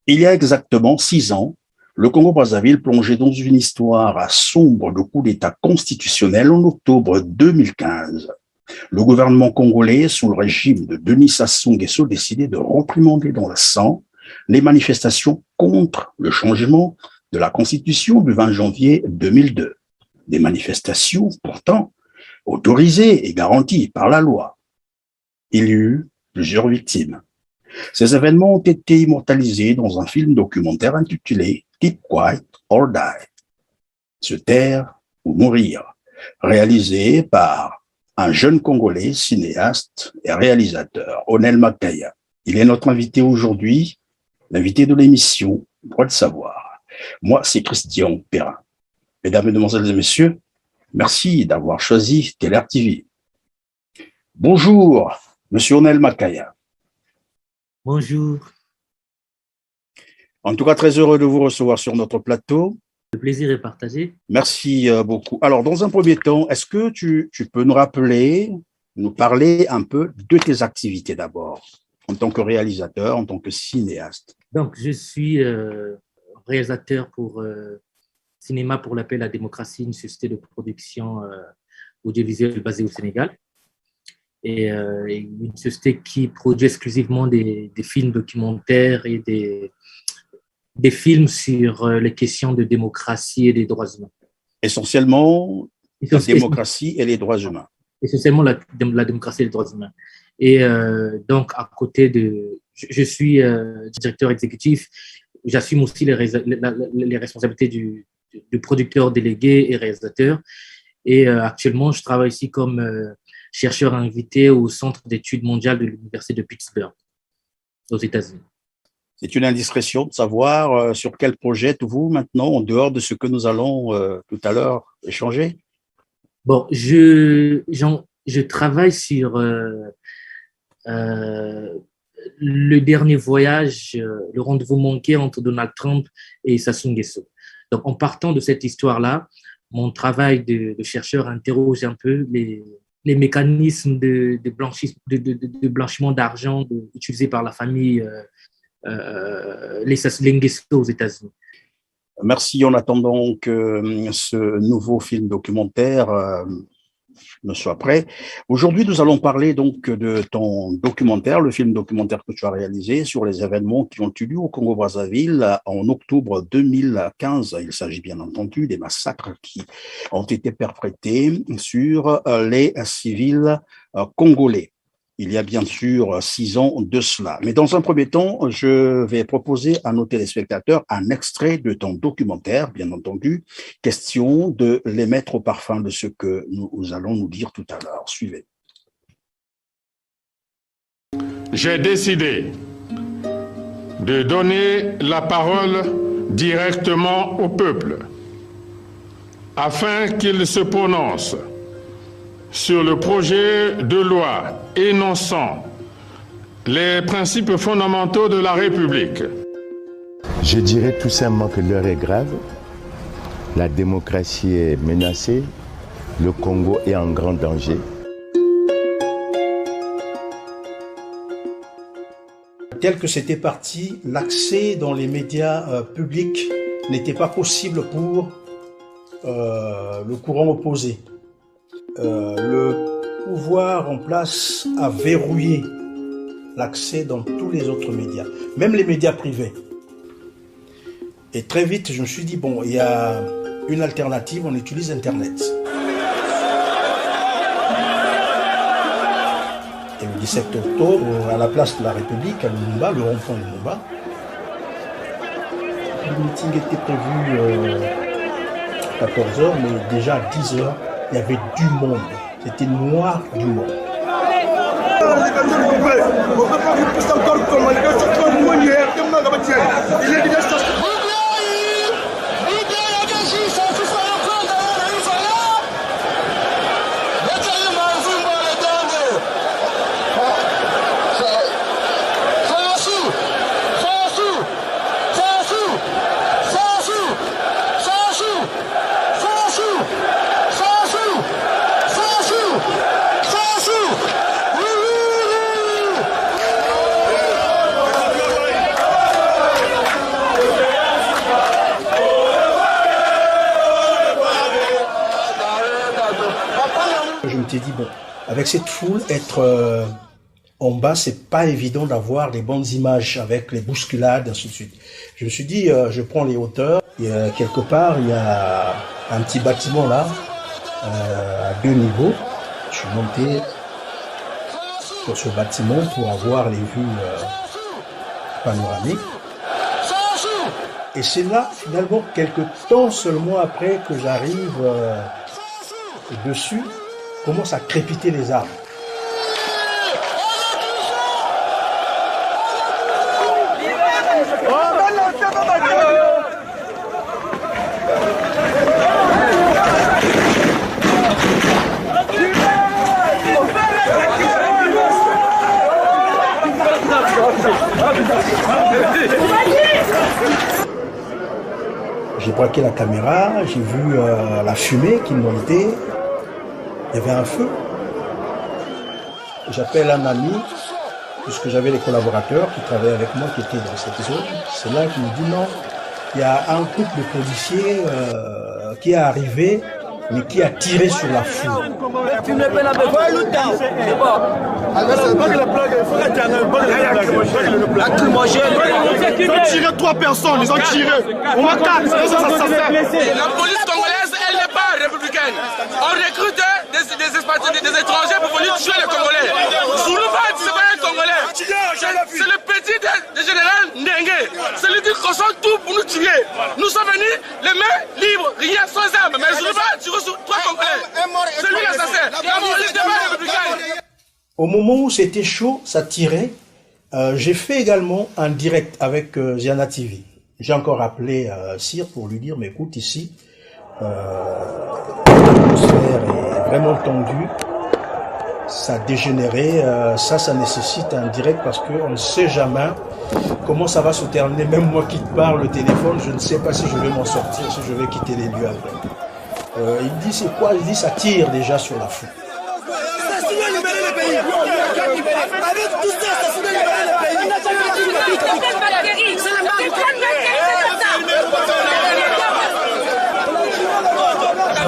Il y a exactement 6 ans, le Congo-Brazzaville plongeait dans une histoire sombre de coup d'État constitutionnel en octobre 2015. Le gouvernement congolais, sous le régime de Denis Sassou Nguesso, décidait de réprimander dans le sang les manifestations contre le changement de la Constitution du 20 janvier 2002. Des manifestations pourtant autorisées et garanties par la loi. Il y eut plusieurs victimes. Ces événements ont été immortalisés dans un film documentaire intitulé Keep Quiet or Die, Se taire ou mourir, réalisé par un jeune Congolais, cinéaste et réalisateur, Onel Makaya. Il est notre invité aujourd'hui, l'invité de l'émission Droit de savoir. Moi, c'est Christian Perrin. Mesdames, Mesdemoiselles et Messieurs, merci d'avoir choisi TLR TV. Bonjour, Monsieur Onel Makaya. Bonjour. En tout cas, très heureux de vous recevoir sur notre plateau. Le plaisir est partagé. Merci beaucoup. Alors, dans un premier temps, est-ce que tu peux nous rappeler, nous parler un peu de tes activités d'abord, en tant que réalisateur, en tant que cinéaste? Donc, je suis réalisateur pour Cinéma pour la paix et la démocratie, une société de production audiovisuelle basée au Sénégal. Et une société qui produit exclusivement des films documentaires et des films sur les questions de démocratie et des droits humains. Essentiellement, la démocratie et les droits humains. Essentiellement, la démocratie et les droits humains. Et donc, à côté de... Je suis directeur exécutif. J'assume aussi les responsabilités du producteur délégué et réalisateur. Et actuellement, je travaille ici comme chercheur invité au Centre d'études mondiales de l'Université de Pittsburgh, aux États-Unis. C'est une indiscrétion de savoir sur quel projet êtes-vous maintenant, en dehors de ce que nous allons tout à l'heure échanger? Bon, je travaille sur le dernier voyage, le rendez-vous manqué entre Donald Trump et Sassou Nguesso. Donc, en partant de cette histoire-là, mon travail de chercheur interroge un peu les mécanismes de blanchiment d'argent utilisés par la famille les Nguesso aux États-Unis. Merci. En attendant que ce nouveau film documentaire ne soit prêt. Aujourd'hui, nous allons parler donc de ton documentaire, le film documentaire que tu as réalisé sur les événements qui ont eu lieu au Congo-Brazzaville en octobre 2015. Il s'agit bien entendu des massacres qui ont été perpétrés sur les civils congolais. Il y a bien sûr 6 ans de cela. Mais dans un premier temps, je vais proposer à nos téléspectateurs un extrait de ton documentaire, bien entendu, question de les mettre au parfum de ce que nous allons nous dire tout à l'heure. Suivez. J'ai décidé de donner la parole directement au peuple afin qu'il se prononce sur le projet de loi énonçant les principes fondamentaux de la République. Je dirais tout simplement que l'heure est grave, la démocratie est menacée, le Congo est en grand danger. Tel que c'était parti, l'accès dans les médias publics n'était pas possible pour le courant opposé. Le pouvoir en place a verrouillé l'accès dans tous les autres médias, même les médias privés. Et très vite, je me suis dit, bon, il y a une alternative, on utilise Internet. Et le 17 octobre, à la place de la République, à Lumumba, le rond-point de Lumumba, le meeting était prévu à 14h, mais déjà à 10h, il y avait du monde. C'était noir du monde. m'étais dit, bon, avec cette foule, être en bas, c'est pas évident d'avoir des bonnes images avec les bousculades, ainsi de suite. Je me suis dit, je prends les hauteurs. Et, quelque part, il y a un petit bâtiment là, à 2 niveaux. Je suis monté sur ce bâtiment pour avoir les vues panoramiques. Et c'est là, finalement, quelques temps seulement après que j'arrive dessus, commencent à crépiter les arbres. J'ai braqué la caméra, j'ai vu la fumée qui montait, il y avait un feu. J'appelle un ami, puisque j'avais les collaborateurs qui travaillaient avec moi, qui étaient dans cette zone. C'est là qu'il me dit non, il y a un groupe de policiers qui est arrivé, mais qui a tiré sur la foule. Ils ont tiré 3 personnes, ils ont tiré. On m'a 4, ça fait. La police congolaise, elle n'est pas républicaine. On recrute des étrangers pour venir tuer les Congolais. Zoulouvad, c'est pas un Congolais. C'est le petit du général Ndengue. C'est lui qui consomme tout pour nous tuer. Nous sommes venus les mains libres, rien sans armes. Mais Zoulouvad, tu reçois 3 Congolais. C'est lui l'assassin. La police n'est pas républicaine. Au moment où c'était chaud, ça tirait. J'ai fait également un direct avec Ziana TV. J'ai encore appelé Cyr pour lui dire, mais écoute, ici, l'atmosphère est vraiment tendue. Ça a dégénéré. Ça nécessite un direct parce qu'on ne sait jamais comment ça va se terminer. Même moi qui te parle, le téléphone, je ne sais pas si je vais m'en sortir, si je vais quitter les lieux après. Il dit, c'est quoi? Il dit, ça tire déjà sur la foule. Avec tout ça, ça se libérer le pays.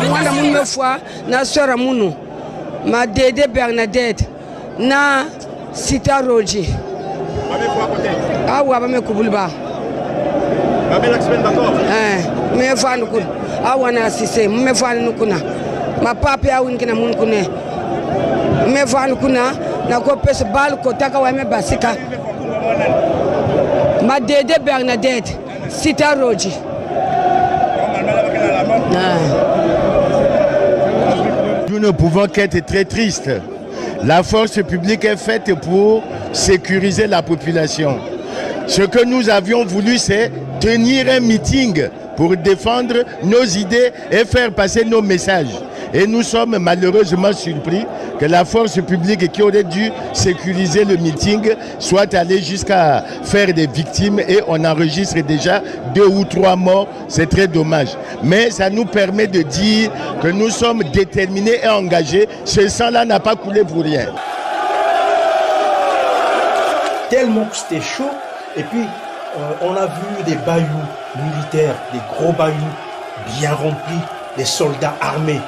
Mwana mume fwa na sora munu ma Dede Bernadette na Sita Roji awa ba me kubulba ba me l'axpen d'accord me fwa nukun awa na sise me fwa nukuna ma papi awin kina mun kune me fwa nukuna na ko pes bal ko taka wa me basika ma Dede Bernadette Sita Roji Nous ne pouvons qu'être très tristes. La force publique est faite pour sécuriser la population. Ce que nous avions voulu, c'est tenir un meeting pour défendre nos idées et faire passer nos messages. Et nous sommes malheureusement surpris que la force publique qui aurait dû sécuriser le meeting soit allée jusqu'à faire des victimes et on enregistre déjà 2 ou 3 morts. C'est très dommage. Mais ça nous permet de dire que nous sommes déterminés et engagés. Ce sang-là n'a pas coulé pour rien. Tellement que c'était chaud. Et puis, on a vu des bayous militaires, des gros bayous bien remplis, des soldats armés.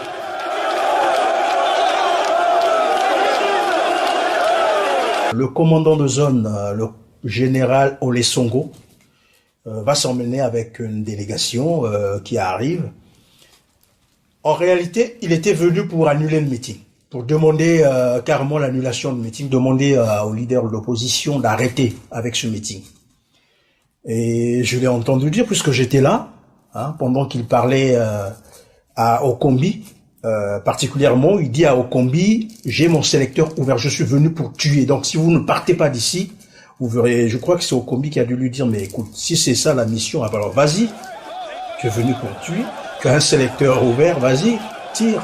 Le commandant de zone, le général Ole Songo, va s'emmener avec une délégation qui arrive. En réalité, il était venu pour annuler le meeting, pour demander carrément l'annulation du meeting, demander aux leaders de l'opposition d'arrêter avec ce meeting. Et je l'ai entendu dire, puisque j'étais là, hein, pendant qu'il parlait à Okombi, particulièrement, il dit à Okombi, j'ai mon sélecteur ouvert, je suis venu pour tuer. Donc si vous ne partez pas d'ici, vous verrez, je crois que c'est Okombi qui a dû lui dire, mais écoute, si c'est ça la mission, alors vas-y, tu es venu pour tuer, tu as un sélecteur ouvert, vas-y, tire.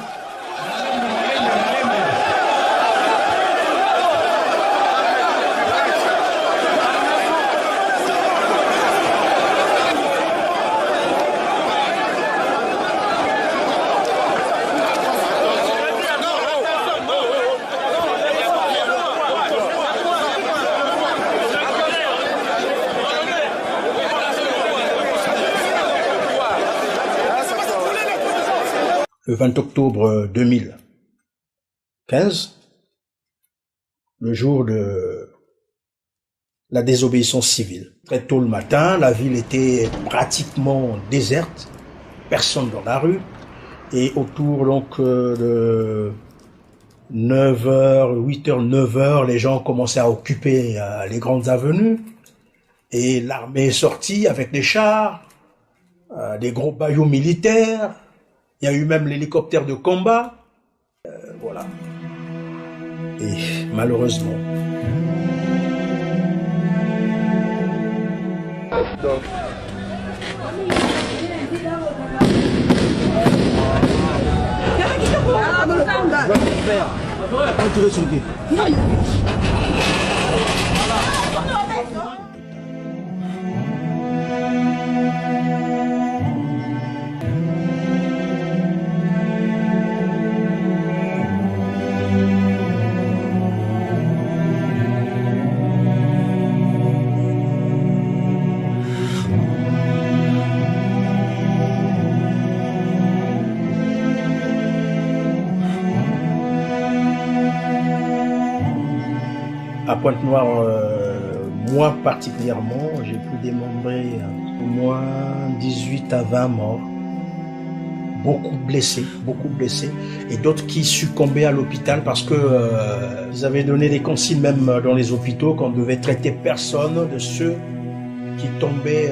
Le 20 octobre 2000, 15, le jour de la désobéissance civile. Très tôt le matin, la ville était pratiquement déserte, personne dans la rue, et autour donc de 9h, 8h, 9h, les gens commençaient à occuper les grandes avenues, et l'armée est sortie avec des chars, des gros bayous militaires, il y a eu même l'hélicoptère de combat, voilà. Et malheureusement. Donc. À Pointe-Noire, moi particulièrement, j'ai pu dénombrer au moins 18 à 20 morts, beaucoup blessés, et d'autres qui succombaient à l'hôpital parce que ils avaient donné des consignes même dans les hôpitaux qu'on ne devait traiter personne de ceux qui tombaient.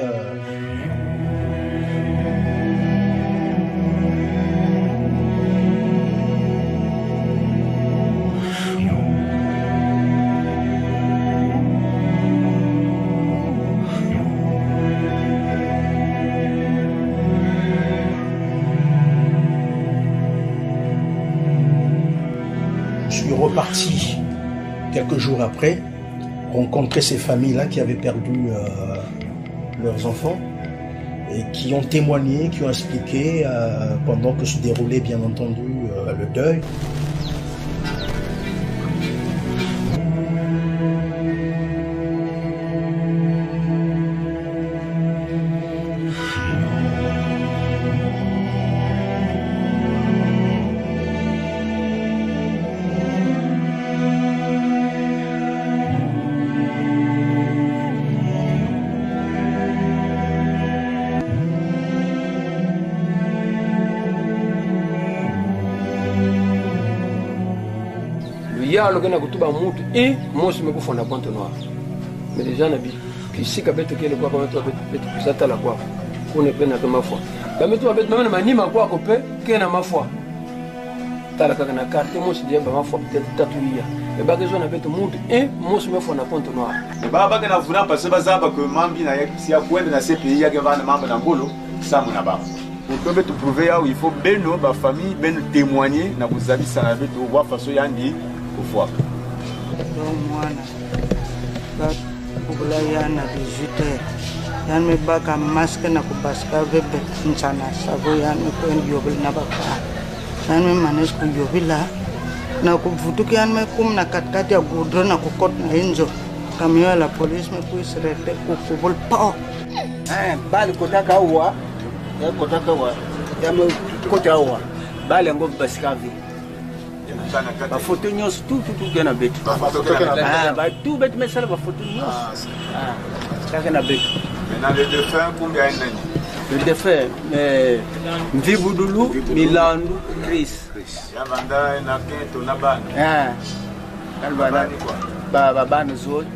Reparti quelques jours après, rencontrer ces familles-là qui avaient perdu leurs enfants et qui ont témoigné, qui ont expliqué pendant que se déroulait bien entendu le deuil. Logana kutuba mutu et moi je me confonds à Pointe-Noire. Mais les gens n'habitent qui si kabete que le quoi comme toi bête ça ta la quoi. On est peine à ma foi. Ba metu abet même manima quoi opé que na ma foi. Tala ka na carte moi je dis ba ma foi peut-être tatuia. Et ba que je n'habite mutu et moi je me confonds à Pointe-Noire. Ba ba kana vuna parce que bazaba que mambi na si a kwenda na CPI ya gavana mamba na ngolo ça mon aba. Pour que tu prouver où il faut beno ba famille ben témoigner na kuzabi sana betu voir façon yandi au donc mwana ba bugula yana 18h yan me baka masque na ku baska bebe nchana sabo yan me ko yobil na baka yan me manes ku yobila na ku vutuki yan me kum na katkati ya gudro na ku kot na injo kamio la police me ku isrete ku kubul pa bali kotaka wa ya me kota wa bali ngo baska vi ba photo nyos tout gana bet ba tout bet mais ça ba photo nyos ça gana bet maintenant le défunt combien nani le défunt Mvibudulu Milandu Chris ya banda na kento na bana albana ba bana zol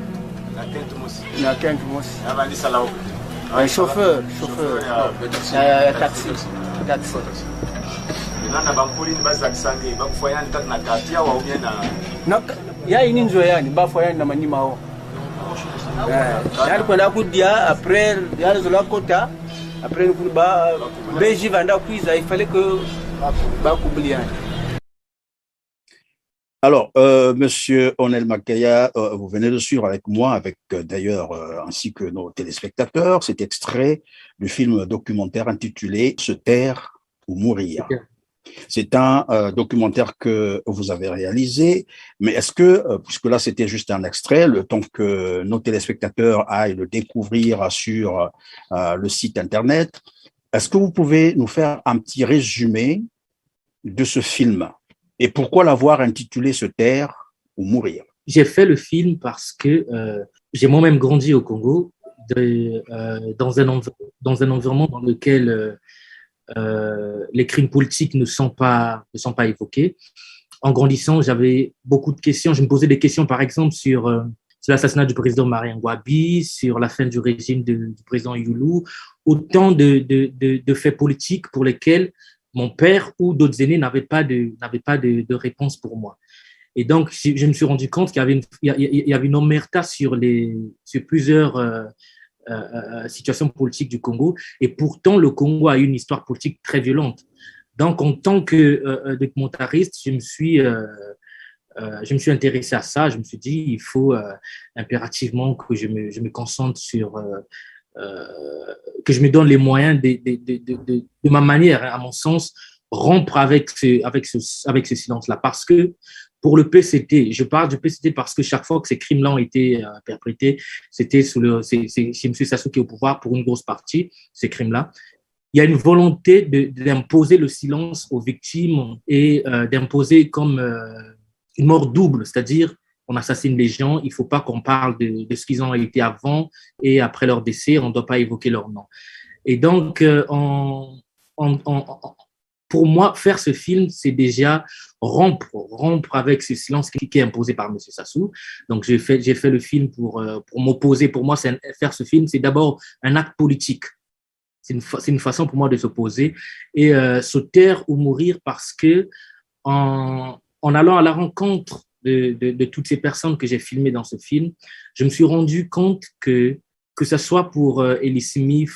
na kento mos ya bandi salao chauffeur taxi nana bampulini bazakisange bakufayani tatu na katia wa ubie na ya ini nzo yani bafayani na manima ho yani kwenda kudia après ya zola kota après ba beji vanda kuiza il fallait que bakubliane. Alors, Monsieur Onel Makaya, vous venez de suivre avec moi, avec d'ailleurs ainsi que nos téléspectateurs, cet extrait du film documentaire intitulé « Se taire ou mourir ». C'est un documentaire que vous avez réalisé, mais est-ce que, puisque là c'était juste un extrait, le temps que nos téléspectateurs aillent le découvrir sur le site internet, est-ce que vous pouvez nous faire un petit résumé de ce film Et pourquoi l'avoir intitulé Se taire ou mourir? J'ai fait le film parce que j'ai moi-même grandi au Congo, dans un environnement dans lequel les crimes politiques ne sont pas évoqués. En grandissant, j'avais beaucoup de questions. Je me posais des questions, par exemple, sur l'assassinat du président Marien Ngouabi, sur la fin du régime du président Youlou, autant de faits politiques pour lesquels mon père ou d'autres aînés n'avaient pas de réponse pour moi. Et donc, je me suis rendu compte qu'il y avait une omerta sur plusieurs situations politiques du Congo. Et pourtant, le Congo a une histoire politique très violente. Donc, en tant que documentariste, je me suis intéressé à ça. Je me suis dit, il faut impérativement que je me concentre sur, que je me donne les moyens de ma manière, à mon sens, rompre avec ce silence-là. Parce que pour le PCT, je parle du PCT parce que chaque fois que ces crimes-là ont été perpétrés, c'était c'est M. Sassou qui est au pouvoir pour une grosse partie, ces crimes-là. Il y a une volonté d'imposer le silence aux victimes et d'imposer comme une mort double, c'est-à-dire on assassine les gens, il ne faut pas qu'on parle de ce qu'ils ont été avant et après leur décès, on ne doit pas évoquer leur nom. Et donc, pour moi, faire ce film, c'est déjà rompre avec ce silence qui est imposé par M. Sassou. Donc, j'ai fait le film pour m'opposer. Pour moi, faire ce film, c'est d'abord un acte politique. C'est une façon pour moi de s'opposer et se taire ou mourir parce que en allant à la rencontre de toutes ces personnes que j'ai filmées dans ce film, je me suis rendu compte que ce soit pour Ellie Smith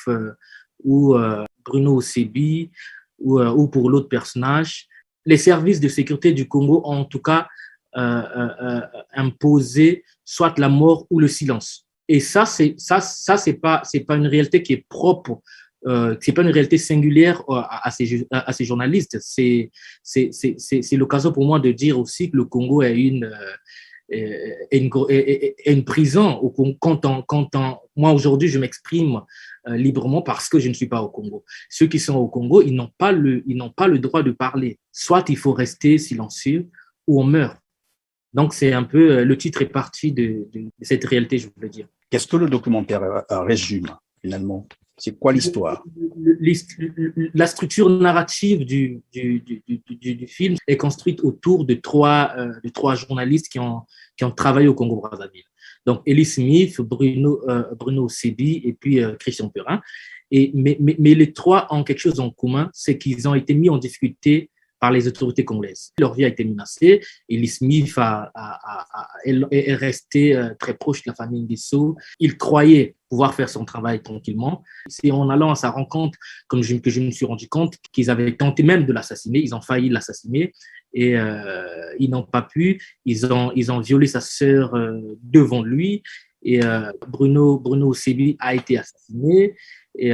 ou Bruno Osebi ou pour l'autre personnage, les services de sécurité du Congo ont en tout cas imposé soit la mort ou le silence. Et ça c'est pas une réalité qui est propre. C'est pas une réalité singulière à ces journalistes. C'est l'occasion pour moi de dire aussi que le Congo est une prison. Moi aujourd'hui je m'exprime librement parce que je ne suis pas au Congo. Ceux qui sont au Congo, ils n'ont pas le droit de parler. Soit il faut rester silencieux ou on meurt. Donc c'est un peu le titre est parti de cette réalité, je voulais dire. Qu'est-ce que le documentaire résume finalement? C'est quoi l'histoire? La structure narrative du film est construite autour de trois journalistes qui ont travaillé au Congo-Brazzaville. Donc, Ellie Smith, Bruno Osebi et puis Christian Perrin. Mais les trois ont quelque chose en commun, c'est qu'ils ont été mis en difficulté par les autorités congolaises. Leur vie a été menacée. Ellie Smith est resté très proche de la famille Nguesso. Il croyait pouvoir faire son travail tranquillement. C'est en allant à sa rencontre que je me suis rendu compte qu'ils avaient tenté même de l'assassiner. Ils ont failli l'assassiner et ils n'ont pas pu. Ils ont violé sa sœur devant lui et Bruno Osebi a été assassiné et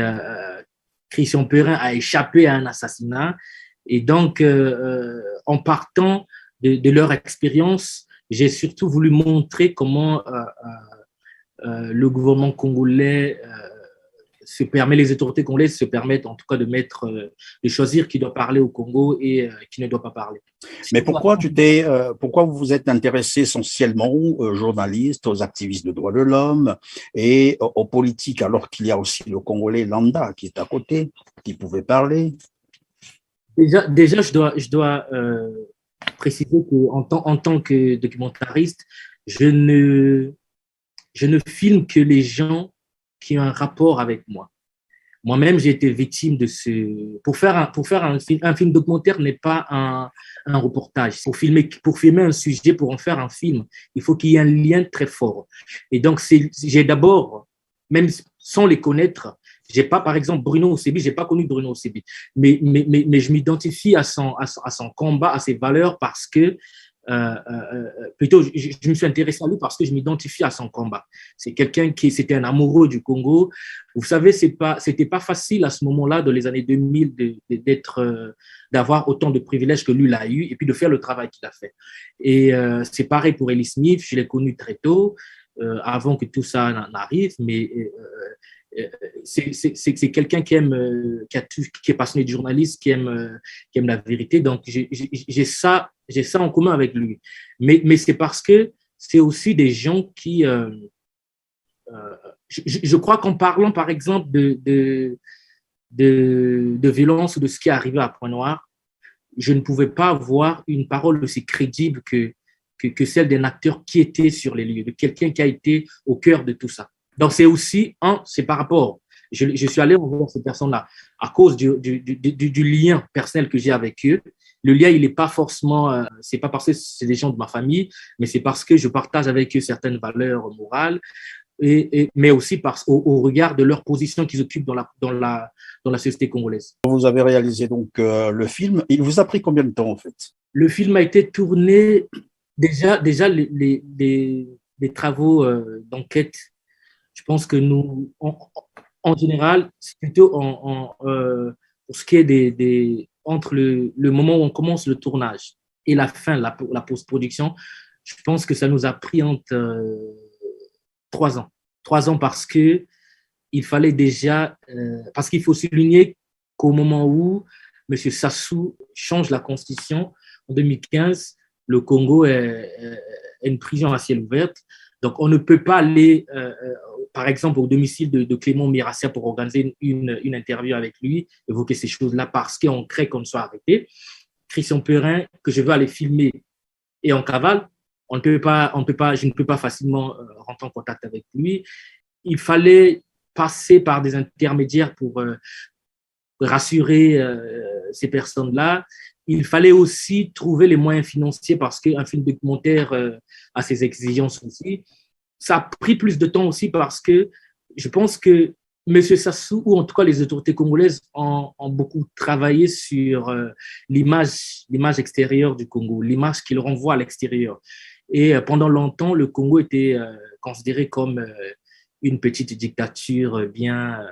Christian Perrin a échappé à un assassinat. Et donc, en partant de leur expérience, j'ai surtout voulu montrer comment le gouvernement congolais les autorités congolaises se permettent en tout cas de choisir qui doit parler au Congo et qui ne doit pas parler. Mais pourquoi vous vous êtes intéressé essentiellement aux journalistes, aux activistes de droits de l'homme et aux politiques, alors qu'il y a aussi le Congolais lambda qui est à côté, qui pouvait parler? Déjà, je dois préciser qu'en tant que documentariste, je ne filme que les gens qui ont un rapport avec moi. Moi-même, j'ai été victime de ce... Pour faire un film documentaire n'est pas un reportage. Pour filmer un sujet, pour en faire un film, il faut qu'il y ait un lien très fort. Et donc, j'ai d'abord, même sans les connaître, j'ai pas, par exemple, Bruno Osebi, j'ai pas connu Bruno Osebi, mais je m'identifie à son combat, à ses valeurs parce que plutôt, je me suis intéressé à lui parce que je m'identifie à son combat. C'est quelqu'un c'était un amoureux du Congo. Vous savez, c'était pas facile à ce moment-là, dans les années 2000, d'avoir autant de privilèges que lui l'a eu et puis de faire le travail qu'il a fait. Et c'est pareil pour Ellie Smith, je l'ai connu très tôt, avant que tout ça n'arrive, mais c'est quelqu'un qui aime, qui est passionné de journalisme, qui aime la vérité. Donc, j'ai ça en commun avec lui. Mais c'est parce que c'est aussi des gens qui... je crois qu'en parlant, par exemple, de violence ou de ce qui est arrivé à Pointe-Noire, je ne pouvais pas avoir une parole aussi crédible que celle d'un acteur qui était sur les lieux, de quelqu'un qui a été au cœur de tout ça. Donc, c'est aussi, c'est par rapport, je suis allé voir ces personnes-là à cause du lien personnel que j'ai avec eux. Le lien, il n'est pas forcément, c'est pas parce que c'est des gens de ma famille, mais c'est parce que je partage avec eux certaines valeurs morales, mais aussi au regard de leur position qu'ils occupent dans la société congolaise. Vous avez réalisé donc le film. Il vous a pris combien de temps en fait? Le film a été tourné, déjà les travaux d'enquête, je pense que nous, en général, c'est plutôt pour ce qui est entre le moment où on commence le tournage et la fin, la post-production, je pense que ça nous a pris entre 3 ans. 3 ans parce qu'il fallait déjà, parce qu'il faut souligner qu'au moment où M. Sassou change la constitution en 2015, le Congo est une prison à ciel ouvert. Donc, on ne peut pas aller, par exemple, au domicile de Clément Mirassia pour organiser une interview avec lui, évoquer ces choses-là parce qu'on crée qu'on soit arrêté. Christian Perrin, que je veux aller filmer et en cavale, je ne peux pas facilement rentrer en contact avec lui. Il fallait passer par des intermédiaires pour rassurer ces personnes-là. Il fallait aussi trouver les moyens financiers parce qu'un film documentaire a ses exigences aussi. Ça a pris plus de temps aussi parce que je pense que M. Sassou, ou en tout cas les autorités congolaises, ont beaucoup travaillé sur l'image extérieure du Congo, l'image qu'il renvoie à l'extérieur. Et pendant longtemps, le Congo était considéré comme une petite dictature bien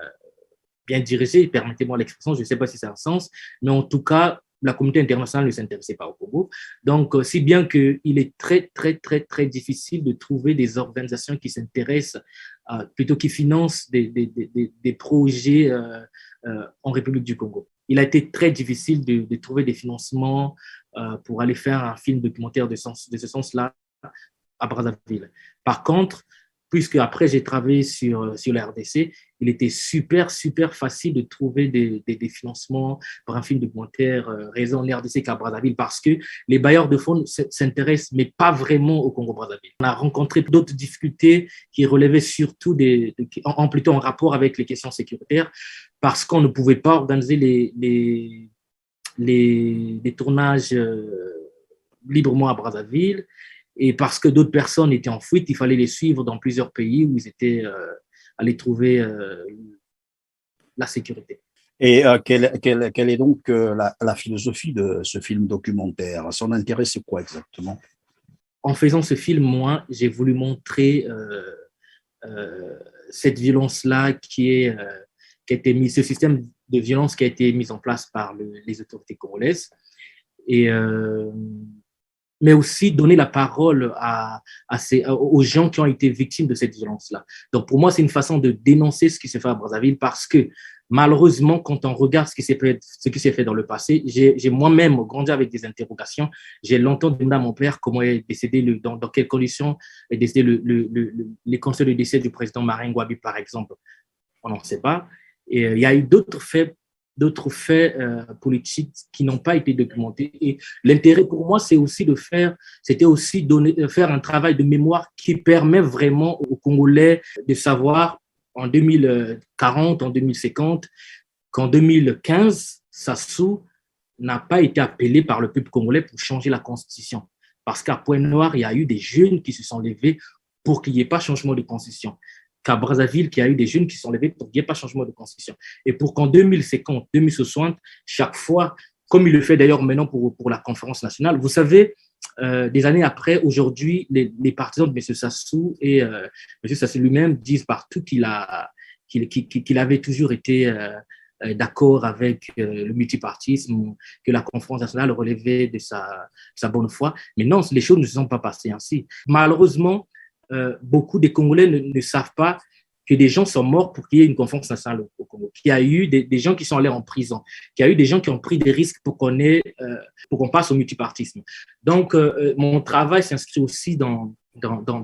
dirigée, permettez-moi l'expression, je ne sais pas si ça a un sens, mais en tout cas, la communauté internationale ne s'intéressait pas au Congo. Donc, si bien qu'il est très, très, très, très difficile de trouver des organisations qui s'intéressent, plutôt qui financent des projets en République du Congo. Il a été très difficile de trouver des financements pour aller faire un film documentaire de ce sens-là à Brazzaville. Par contre, puisque après j'ai travaillé sur la RDC, il était super facile de trouver des financements pour un film documentaire réalisé en RDC qu'à Brazzaville parce que les bailleurs de fonds s'intéressent, mais pas vraiment au Congo-Brazzaville. On a rencontré d'autres difficultés qui relevaient surtout plutôt en rapport avec les questions sécuritaires parce qu'on ne pouvait pas organiser les tournages librement à Brazzaville. Et parce que d'autres personnes étaient en fuite, il fallait les suivre dans plusieurs pays où ils étaient allés trouver la sécurité. Et quelle est donc la philosophie de ce film documentaire? Son intérêt, c'est quoi exactement? En faisant ce film, moi, j'ai voulu montrer cette violence-là qui a été mise, ce système de violence qui a été mis en place par les autorités congolaises. Mais aussi donner la parole aux gens qui ont été victimes de cette violence-là. Donc, pour moi, c'est une façon de dénoncer ce qui se fait à Brazzaville parce que, malheureusement, quand on regarde ce qui s'est fait dans le passé, j'ai moi-même grandi avec des interrogations. J'ai longtemps demandé à mon père comment est décédé, dans quelles conditions est décédé les conseils de décès du président Martin Ngouabi, par exemple. On n'en sait pas. Et il y a eu d'autres faits politiques qui n'ont pas été documentés. Et l'intérêt pour moi, c'était aussi faire un travail de mémoire qui permet vraiment aux Congolais de savoir en 2040, en 2050, qu'en 2015, Sassou n'a pas été appelé par le peuple congolais pour changer la constitution. Parce qu'à Pointe-Noire, il y a eu des jeunes qui se sont levés pour qu'il n'y ait pas changement de constitution. Qu'à Brazzaville, qu'il y a eu des jeunes qui sont levés pour qu'il n'y ait pas changement de constitution. Et pour qu'en 2050, 2060, chaque fois, comme il le fait d'ailleurs maintenant pour la conférence nationale, vous savez, des années après, aujourd'hui, les partisans de M. Sassou et M. Sassou lui-même disent partout qu'il avait toujours été d'accord avec le multipartisme, que la conférence nationale relevait de sa bonne foi. Mais non, les choses ne se sont pas passées ainsi. Malheureusement, beaucoup des Congolais ne savent pas que des gens sont morts pour qu'il y ait une conférence nationale au Congo, qu'il y a eu des gens qui sont allés en prison, qu'il y a eu des gens qui ont pris des risques pour qu'on passe au multipartisme. Donc, mon travail s'inscrit aussi dans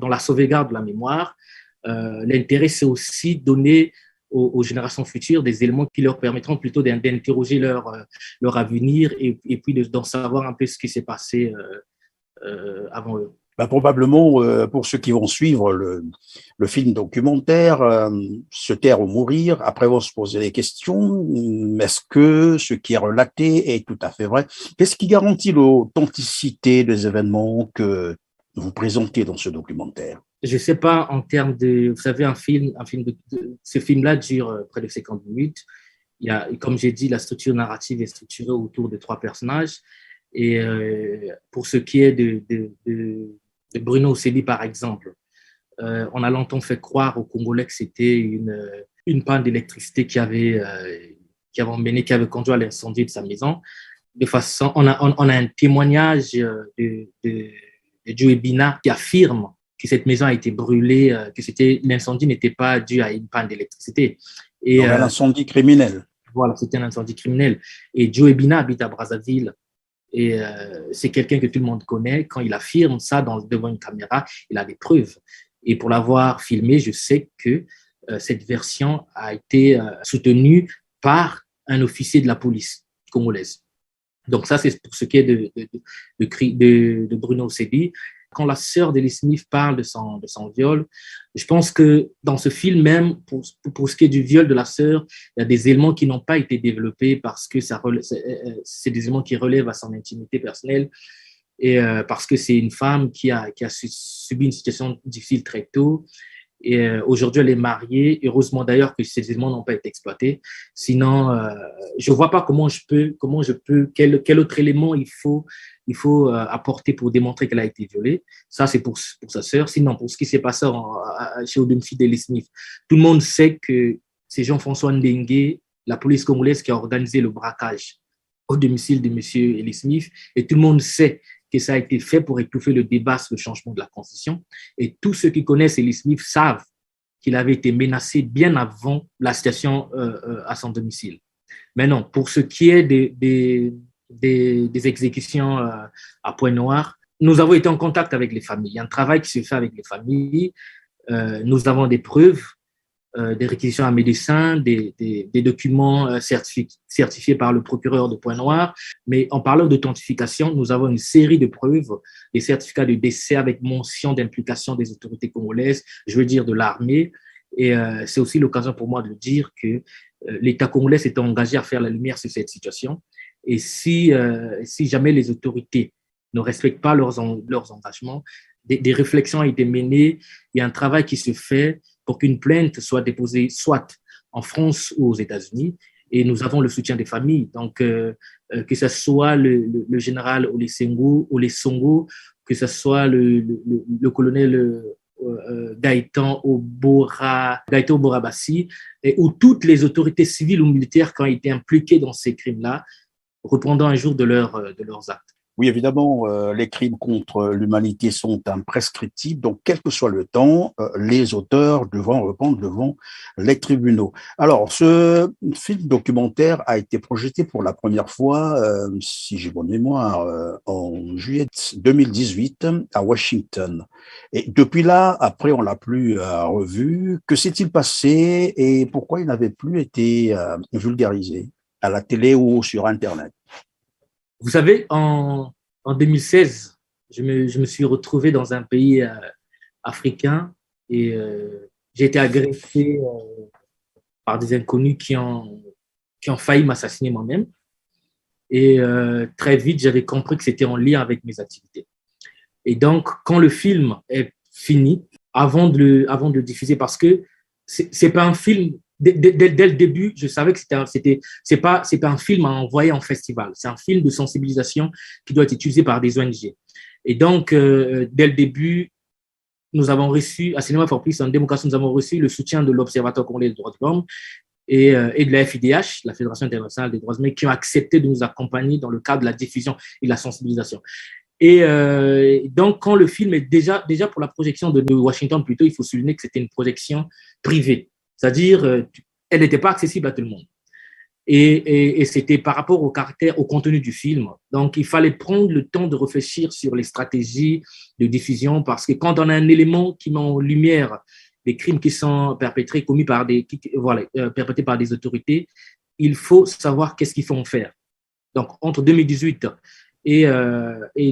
la sauvegarde de la mémoire. L'intérêt, c'est aussi donner aux générations futures des éléments qui leur permettront plutôt d'interroger leur avenir et puis d'en savoir un peu ce qui s'est passé avant eux. Probablement, pour ceux qui vont suivre le film documentaire, Se taire ou mourir, après vont se poser des questions. Est-ce que ce qui est relaté est tout à fait vrai? Qu'est-ce qui garantit l'authenticité des événements que vous présentez dans ce documentaire? Je ne sais pas en termes de… Vous savez, ce film-là dure près de 50 minutes. Comme j'ai dit, la structure narrative est structurée autour de 3 personnages. Et pour ce qui est de Bruno Osebi, par exemple, on a longtemps fait croire aux Congolais que c'était une panne d'électricité qui avait conduit à l'incendie de sa maison. De façon, on a un témoignage de Joe Bina qui affirme que cette maison a été brûlée, que l'incendie n'était pas dû à une panne d'électricité. Donc, un incendie criminel. Voilà, c'était un incendie criminel. Et Joe Bina habite à Brazzaville. Et c'est quelqu'un que tout le monde connaît. Quand il affirme ça devant une caméra, il a des preuves. Et pour l'avoir filmé, je sais que cette version a été soutenue par un officier de la police congolaise. Donc ça, c'est pour ce qui est de Bruno Osebi. Quand la sœur d'Ellie Smith parle de son viol, je pense que dans ce film même, pour ce qui est du viol de la sœur, il y a des éléments qui n'ont pas été développés parce que c'est des éléments qui relèvent à son intimité personnelle et parce que c'est une femme qui a subi une situation difficile très tôt. Et aujourd'hui, elle est mariée. Heureusement d'ailleurs que ces éléments n'ont pas été exploités. Sinon, je ne vois pas quel autre élément il faut apporter pour démontrer qu'elle a été violée. Ça, c'est pour sa sœur. Sinon, pour ce qui s'est passé chez Odumsi d'Ellie Smith, tout le monde sait que c'est Jean-François Ndengue, la police congolaise, qui a organisé le braquage au domicile de M. Ellie Smith. Et tout le monde sait que ça a été fait pour étouffer le débat sur le changement de la Constitution. Et tous ceux qui connaissent Ellie Smith savent qu'il avait été menacé bien avant la situation à son domicile. Maintenant, pour ce qui est des exécutions à Pointe-Noire, nous avons été en contact avec les familles. Il y a un travail qui se fait avec les familles. Nous avons des preuves, des réquisitions à médecins, des documents certifiés par le procureur de Pointe-Noire. Mais en parlant d'authentification, nous avons une série de preuves, des certificats de décès avec mention d'implication des autorités congolaises, je veux dire de l'armée. Et c'est aussi l'occasion pour moi de dire que l'État congolais s'est engagé à faire la lumière sur cette situation. Et si jamais les autorités ne respectent pas leurs engagements, des réflexions ont été menées. Il y a un travail qui se fait pour qu'une plainte soit déposée soit en France ou aux États-Unis. Et nous avons le soutien des familles. Donc, que ce soit le général Olesongo, que ce soit le colonel Gaëtan Oborabassi, ou toutes les autorités civiles ou militaires qui ont été impliquées dans ces crimes-là, répondant un jour de leurs actes. Oui, évidemment, les crimes contre l'humanité sont imprescriptibles, donc quel que soit le temps, les auteurs devront répondre devant les tribunaux. Alors, ce film documentaire a été projeté pour la première fois, si j'ai bonne mémoire, en juillet 2018 à Washington. Et depuis là, après, on l'a plus revu. Que s'est-il passé et pourquoi il n'avait plus été vulgarisé à la télé ou sur Internet? Vous savez, en 2016, je me suis retrouvé dans un pays africain et j'ai été agressé par des inconnus qui ont failli m'assassiner moi-même. Et très vite, j'avais compris que c'était en lien avec mes activités. Et donc, quand le film est fini, avant de le diffuser, parce que c'est pas un film… Dès le début, je savais que c'est pas un film à envoyer en festival. C'est un film de sensibilisation qui doit être utilisé par des ONG. Et donc, dès le début, nous avons reçu, à Cinéma for Peace en démocratie, nous avons reçu le soutien de l'Observatoire congolais des droits de l'homme et de la FIDH, la Fédération internationale des droits de l'homme, qui ont accepté de nous accompagner dans le cadre de la diffusion et de la sensibilisation. Et donc, quand le film est déjà pour la projection de Washington, plutôt, il faut souligner que c'était une projection privée. C'est-à-dire, elle n'était pas accessible à tout le monde. Et c'était par rapport au caractère, au contenu du film. Donc, il fallait prendre le temps de réfléchir sur les stratégies de diffusion parce que quand on a un élément qui met en lumière des crimes qui sont perpétrés, perpétrés par des autorités, il faut savoir qu'est-ce qu'il faut en faire. Donc, entre 2018 et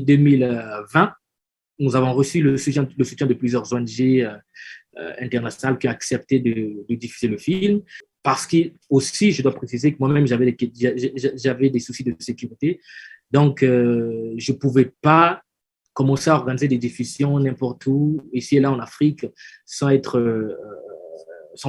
2020, nous avons reçu le soutien de plusieurs ONG internationales qui ont accepté de diffuser le film. Parce que aussi, je dois préciser que moi-même, j'avais des soucis de sécurité. Donc, je ne pouvais pas commencer à organiser des diffusions n'importe où, ici et là en Afrique, sans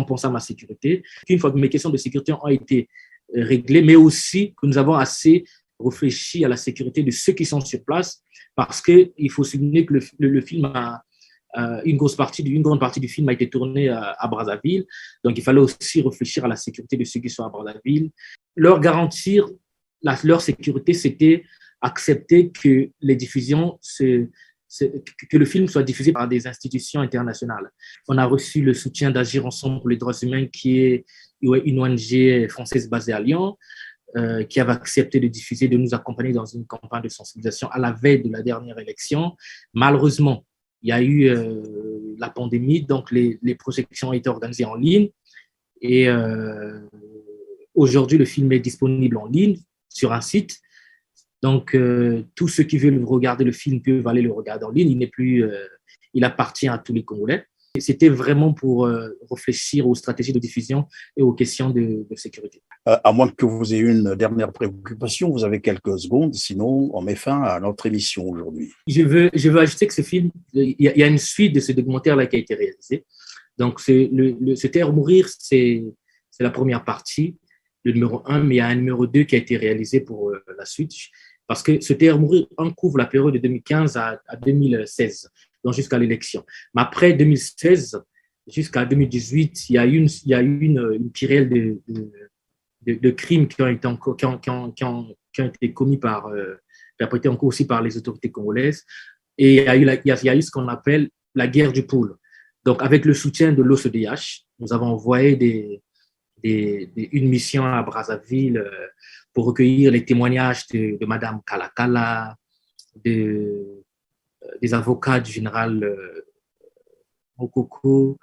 penser à ma sécurité. Une fois que mes questions de sécurité ont été réglées, mais aussi que nous avons assez réfléchi à la sécurité de ceux qui sont sur place, parce qu'il faut souligner que le film a... une grande partie du film a été tournée à Brazzaville. Donc, il fallait aussi réfléchir à la sécurité de ceux qui sont à Brazzaville. Leur garantir leur sécurité, c'était accepter que les diffusions, que le film soit diffusé par des institutions internationales. On a reçu le soutien d'Agir Ensemble pour les droits humains, qui est une ONG française basée à Lyon, qui avait accepté de diffuser, de nous accompagner dans une campagne de sensibilisation à la veille de la dernière élection. Malheureusement, il y a eu la pandémie, donc les projections ont été organisées en ligne. Et aujourd'hui, le film est disponible en ligne sur un site. Donc, tous ceux qui veulent regarder le film peuvent aller le regarder en ligne. Il appartient à tous les Congolais. Et c'était vraiment pour réfléchir aux stratégies de diffusion et aux questions de sécurité. À moins que vous ayez une dernière préoccupation, vous avez quelques secondes, sinon on met fin à notre émission aujourd'hui. Je veux ajouter que ce film, il y a une suite de ce documentaire-là qui a été réalisé. Donc, Se taire ou mourir, c'est la première partie, le numéro 1, mais il y a un numéro 2 qui a été réalisé pour la suite. Parce que Se taire ou mourir couvre la période de 2015 à 2016, donc jusqu'à l'élection. Mais après 2016, jusqu'à 2018, il y a eu une kyrielle de crimes qui ont été commis perpétrés encore aussi par les autorités congolaises. Et il y a eu ce qu'on appelle la guerre du pool. Donc, avec le soutien de l'OCDH, nous avons envoyé une mission à Brazzaville pour recueillir les témoignages de Madame Kalakala, des avocats du général Mokoko.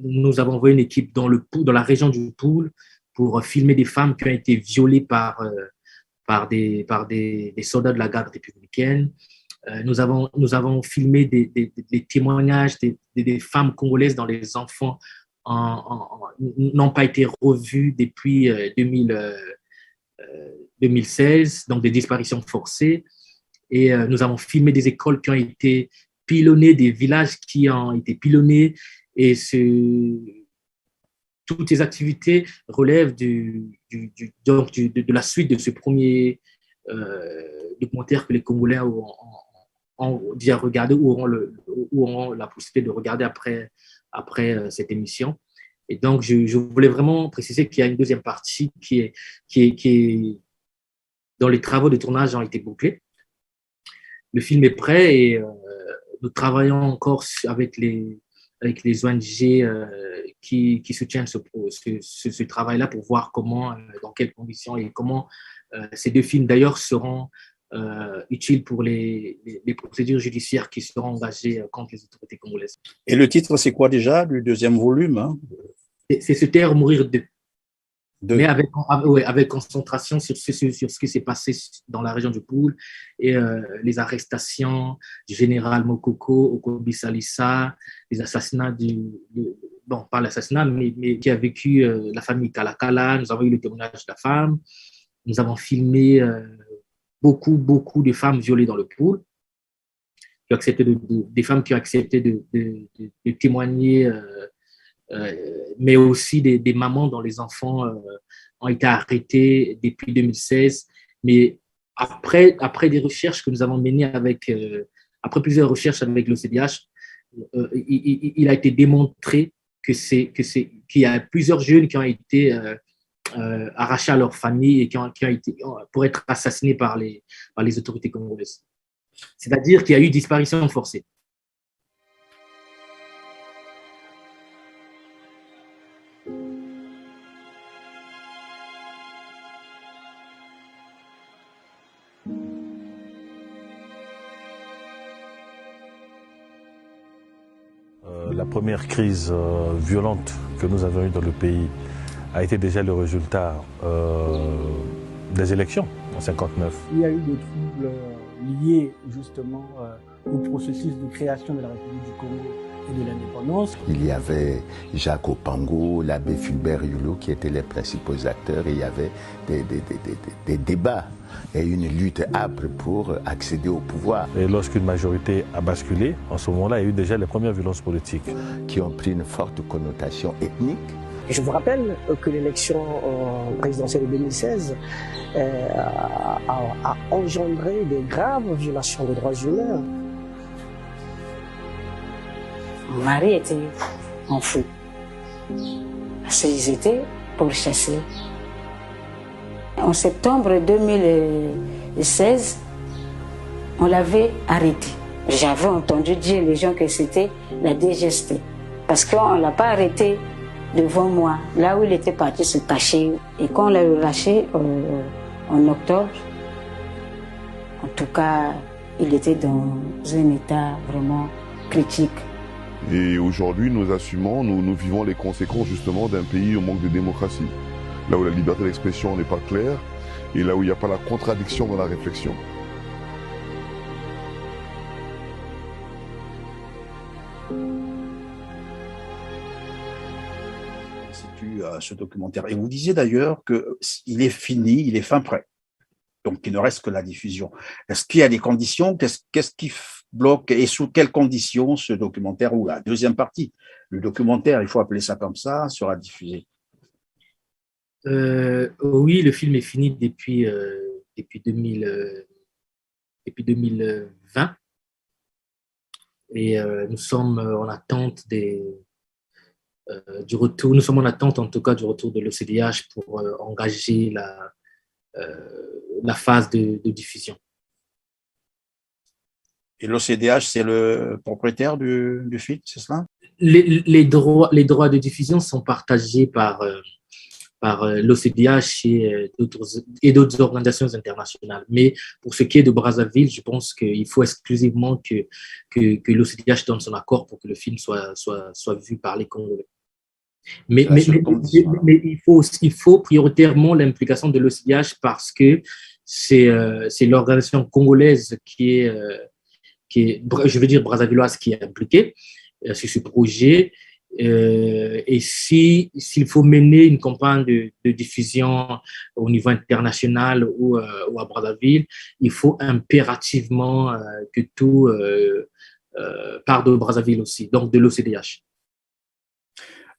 Nous avons envoyé une équipe dans la région du Pool pour filmer des femmes qui ont été violées par des soldats de la garde républicaine. Nous avons filmé des témoignages des femmes congolaises dont les enfants n'ont pas été revus depuis 2016, donc des disparitions forcées. Et nous avons filmé des écoles qui ont été pilonnées, des villages qui ont été pilonnés. Et toutes ces activités relèvent de la suite de ce premier documentaire que les Congolais ont déjà regardé ou auront la possibilité de regarder après cette émission. Et donc, je voulais vraiment préciser qu'il y a une deuxième partie qui est dont les travaux de tournage ont été bouclés. Le film est prêt et nous travaillons encore avec les ONG qui soutiennent ce travail-là pour voir comment, dans quelles conditions et comment ces deux films d'ailleurs seront utiles pour les procédures judiciaires qui seront engagées contre les autorités congolaises. Et le titre, c'est quoi déjà, du deuxième volume, hein? C'est Se taire ou mourir 2. Mais avec concentration sur ce qui s'est passé dans la région du Pool et les arrestations du général Mokoko, Okobi Salissa, les assassinats pas l'assassinat, mais qui a vécu la famille Kalakala. Nous avons eu le témoignage de la femme. Nous avons filmé beaucoup de femmes violées dans le Pool, des femmes qui ont accepté de témoigner, mais aussi des mamans dont les enfants ont été arrêtés depuis 2016. Mais après des recherches que nous avons menées après plusieurs recherches avec l'OCDH, il a été démontré qu'il y a plusieurs jeunes qui ont été arrachés à leur famille et qui ont été pour être assassinés par les autorités congolaises. C'est-à-dire qu'il y a eu disparition forcée. La première crise violente que nous avons eue dans le pays a été déjà le résultat des élections en 1959. Il y a eu des troubles liés justement au processus de création de la République du Congo et de l'indépendance. Il y avait Jacques Opango, l'abbé Fulbert Hulot qui étaient les principaux acteurs et il y avait des débats et une lutte âpre pour accéder au pouvoir. Et lorsqu'une majorité a basculé, en ce moment-là, il y a eu déjà les premières violences politiques. Qui ont pris une forte connotation ethnique. Je vous rappelle que l'élection présidentielle de 2016 a engendré de graves violations des droits humains. Mon mari était enfoui. Parce qu'ils étaient pourchassés. En septembre 2016, on l'avait arrêté. J'avais entendu dire les gens que c'était la DGST. Parce qu'on ne l'a pas arrêté devant moi, là où il était parti se cacher. Et quand on l'a relâché en octobre, en tout cas, il était dans un état vraiment critique. Et aujourd'hui, nous assumons, nous vivons les conséquences justement d'un pays au manque de démocratie. Là où la liberté d'expression n'est pas claire et là où il n'y a pas la contradiction dans la réflexion. Ce documentaire. Et vous disiez d'ailleurs qu'il est fini, il est fin prêt. Donc, il ne reste que la diffusion. Est-ce qu'il y a des conditions? Qu'est-ce qui bloque et sous quelles conditions ce documentaire ou la deuxième partie du documentaire, il faut appeler ça comme ça, sera diffusé? Oui, le film est fini depuis 2020. Et nous sommes en attente du retour. Nous sommes en attente, en tout cas, du retour de l'OCDH pour engager la phase de diffusion. Et l'OCDH, c'est le propriétaire du film, c'est cela? Les droits de diffusion sont partagés par l'OCDH et d'autres organisations internationales. Mais pour ce qui est de Brazzaville, je pense qu'il faut exclusivement que l'OCDH donne son accord pour que le film soit vu par les Congolais. Mais il faut prioritairement l'implication de l'OCDH parce que c'est l'organisation congolaise qui est, je veux dire brazzavilloise, qui est impliquée sur ce projet. Et s'il faut mener une campagne de diffusion au niveau international ou à Brazzaville, il faut impérativement que tout part de Brazzaville aussi, donc de l'OCDH.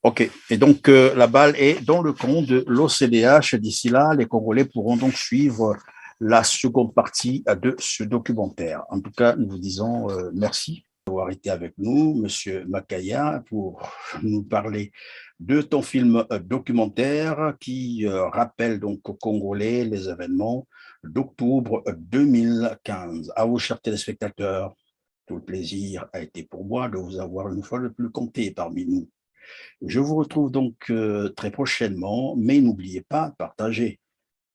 Ok, et donc la balle est dans le camp de l'OCDH. D'ici là, les Congolais pourront donc suivre la seconde partie de ce documentaire. En tout cas, nous vous disons merci d'avoir été avec nous, Monsieur Makaya, pour nous parler de ton film documentaire qui rappelle donc aux Congolais les événements d'octobre 2015. À vous, chers téléspectateurs, tout le plaisir a été pour moi de vous avoir une fois de plus compté parmi nous. Je vous retrouve donc très prochainement, mais n'oubliez pas de partager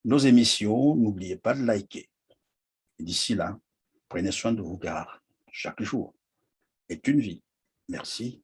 nos émissions, n'oubliez pas de liker. D'ici là, prenez soin de vous car chaque jour est une vie. Merci.